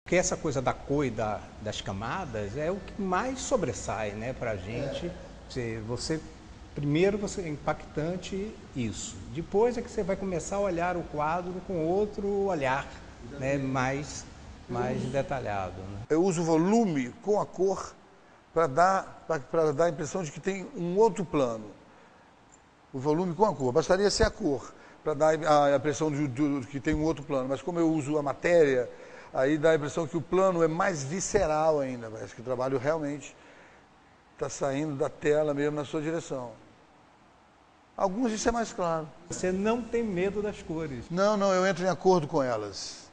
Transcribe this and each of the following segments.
Porque essa coisa da cor e das camadas é o que mais sobressai, né, para a gente. Primeiro você é impactante isso. Depois é que você vai começar a olhar o quadro com outro olhar, né, mais detalhado. Né? Eu uso o volume com a cor para dar a impressão de que tem um outro plano. O volume com a cor. Bastaria ser a cor para dar a impressão de que tem um outro plano. Mas como eu uso a matéria, aí dá a impressão que o plano é mais visceral ainda. Parece que o trabalho realmente está saindo da tela mesmo na sua direção. Alguns isso é mais claro. Você não tem medo das cores. Não, eu entro em acordo com elas.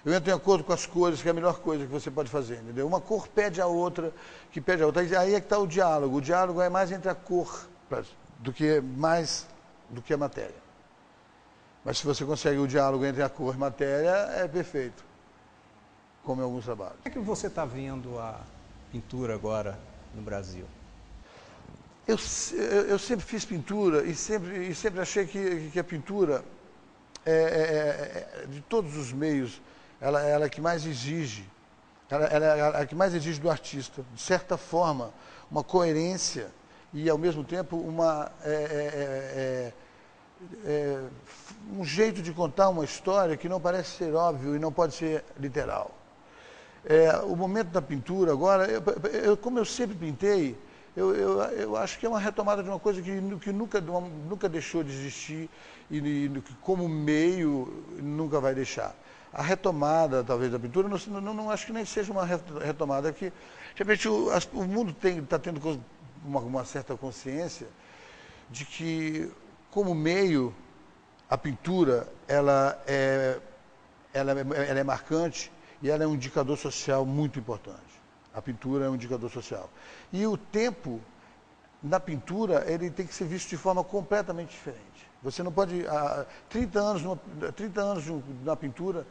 Eu entro em acordo com as cores, que é a melhor coisa que você pode fazer, entendeu? Uma cor pede a outra, que pede a outra. Aí é que está o diálogo. O diálogo é mais entre a cor do que a matéria. Mas se você consegue o diálogo entre a cor e a matéria, é perfeito. Como em alguns trabalhos. Como é que você está vendo a pintura agora no Brasil? Eu sempre fiz pintura e sempre achei que a pintura, de todos os meios, ela é a que mais exige. Ela é a que mais exige do artista. De certa forma, uma coerência e, ao mesmo tempo, um jeito de contar uma história que não parece ser óbvio e não pode ser literal. O momento da pintura agora, como eu sempre pintei, eu acho que é uma retomada de uma coisa que nunca deixou de existir e que como meio nunca vai deixar. A retomada, talvez, da pintura, não acho que nem seja uma retomada, que realmente o mundo está tendo uma certa consciência de que, como meio, a pintura ela é marcante e ela é um indicador social muito importante. A pintura é um indicador social. E o tempo, na pintura, ele tem que ser visto de forma completamente diferente. Você não pode... 30 anos na pintura,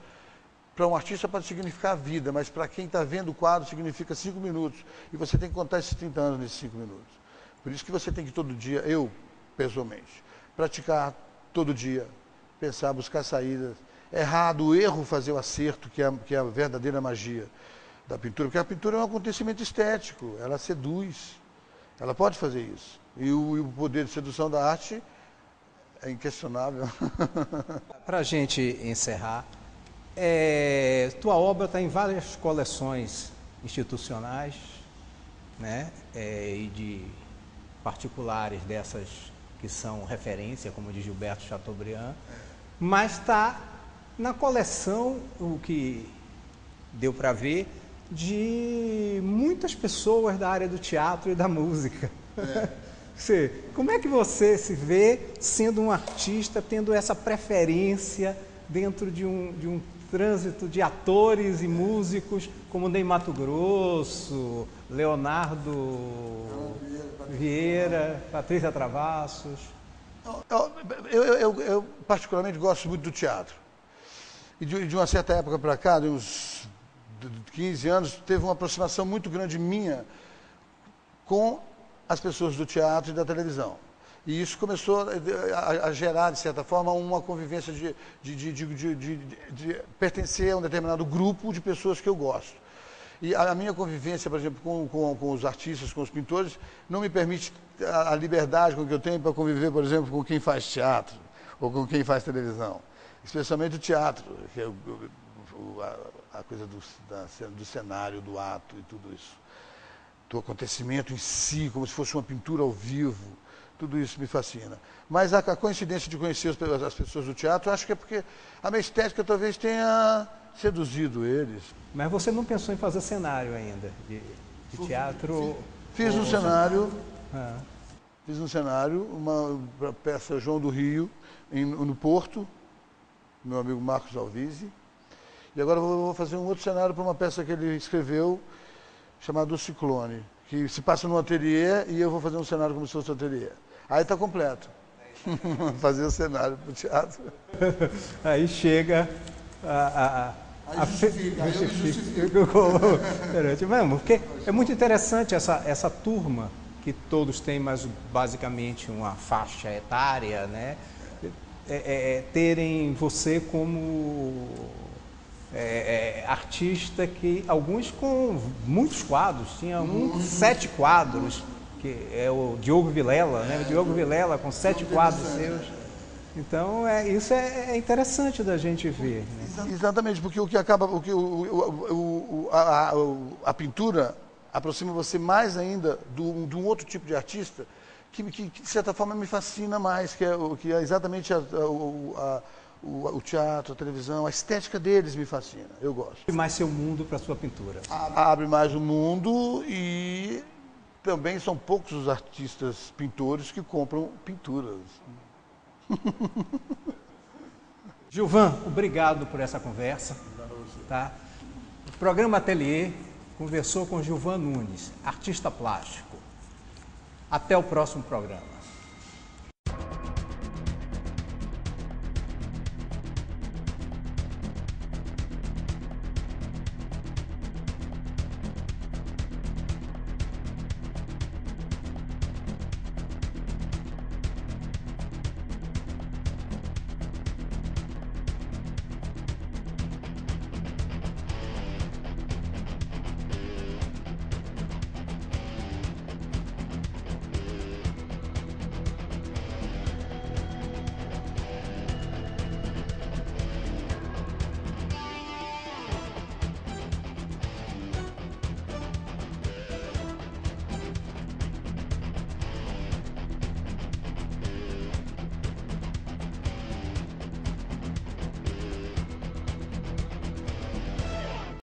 para um artista pode significar a vida, mas para quem está vendo o quadro significa 5 minutos. E você tem que contar esses 30 anos nesses 5 minutos. Por isso que você tem que todo dia, eu, pessoalmente, praticar todo dia, pensar, buscar saídas. Errar do erro, fazer o acerto, que é a verdadeira magia da pintura, porque a pintura é um acontecimento estético, ela seduz, ela pode fazer isso. E o poder de sedução da arte é inquestionável. Para a gente encerrar, tua obra está em várias coleções institucionais, né, e de particulares dessas que são referência, como de Gilberto Chateaubriand, mas está na coleção, o que deu para ver, de muitas pessoas da área do teatro e da música. Como é que você se vê sendo um artista, tendo essa preferência dentro de um trânsito de atores e músicos como Ney Matogrosso, Leonardo Vieira, Patrícia Travassos? Eu particularmente gosto muito do teatro. E de uma certa época para cá, de uns 15 anos, teve uma aproximação muito grande minha com as pessoas do teatro e da televisão. E isso começou a gerar, de certa forma, uma convivência de pertencer a um determinado grupo de pessoas que eu gosto. E a minha convivência, por exemplo, com os artistas, com os pintores, não me permite a liberdade com que eu tenho para conviver, por exemplo, com quem faz teatro ou com quem faz televisão. Especialmente o teatro, que é a coisa do cenário, do ato e tudo isso. Do acontecimento em si, como se fosse uma pintura ao vivo. Tudo isso me fascina. Mas a coincidência de conhecer as pessoas do teatro, acho que é porque a minha estética talvez tenha seduzido eles. Mas você não pensou em fazer cenário ainda, de teatro? Fiz um cenário, uma peça João do Rio, no Porto, meu amigo Marcos Alvise. E agora vou fazer um outro cenário para uma peça que ele escreveu, chamada O Ciclone, que se passa num ateliê e eu vou fazer um cenário como se fosse um ateliê. Aí está completo. Fazer o cenário para o teatro. Aí chega porque é muito interessante essa turma, que todos têm, mas basicamente uma faixa etária, né? Terem você como artista que, alguns com muitos quadros, tinha 7 quadros, que é o Diogo Vilela, né? O Diogo Vilela com 7 quadros seus. Então, isso é interessante da gente ver. Né? Exatamente, porque o que acaba, a pintura aproxima você mais ainda de um outro tipo de artista que, de certa forma, me fascina mais, que é exatamente o teatro, a televisão, a estética deles me fascina, eu gosto. Abre mais seu mundo para a sua pintura. Abre mais o mundo e também são poucos os artistas pintores que compram pinturas. Gilvan, obrigado por essa conversa. Tá? O programa Ateliê conversou com Gilvan Nunes, artista plástico. Até o próximo programa.